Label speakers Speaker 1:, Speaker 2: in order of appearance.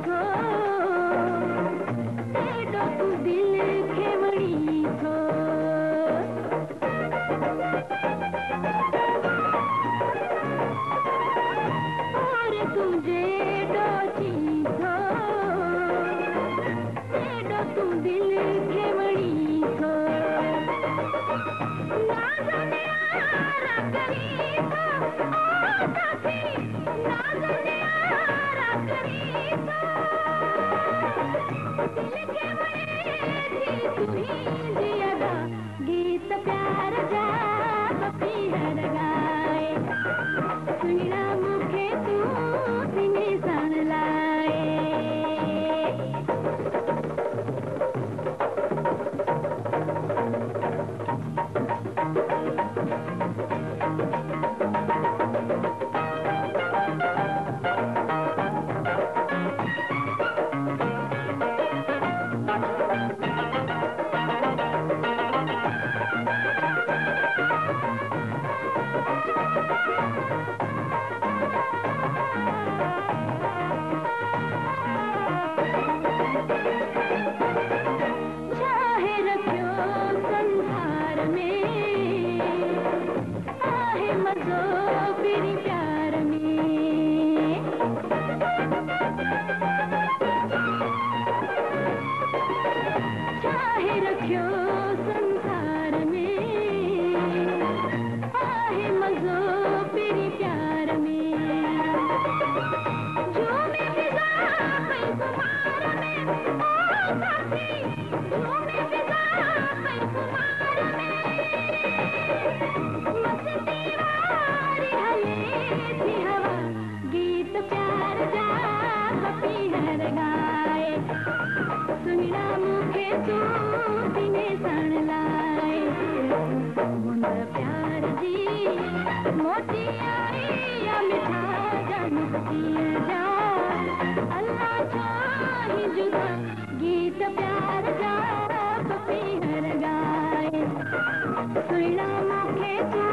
Speaker 1: थो एडो तू दिल खेवणी थो और तुझे डोची थो एडो तू दिल खेवणी थो ना जाने आरा करी थो ओ साथी ना जाने आरा करी थो दिल खेवणी थी तू ही जियादा गीत प्यार जा पपी हर गाए सुनिना मुखे तू सिंगे सन लाए चाहे रखियो संसार में आहे मजो तेरी प्यार में चाहे रखियो संसार में आहे मजो तेरी प्यार में जो मैं फिजा पई कुमार में ओ साथी जो मैं फिजा पई कुमार में मस्ती वारी हले थी हवा गीत प्यार जा पपी हर गाए सुनिना मुखे तू सिंगे सन लाए मुंद प्यार जी मोटी आई या मिठा जानू पिए जा अल्लाह चाही जुदा गीत प्यार जा पपी हर गाए सुनिना मुखे तू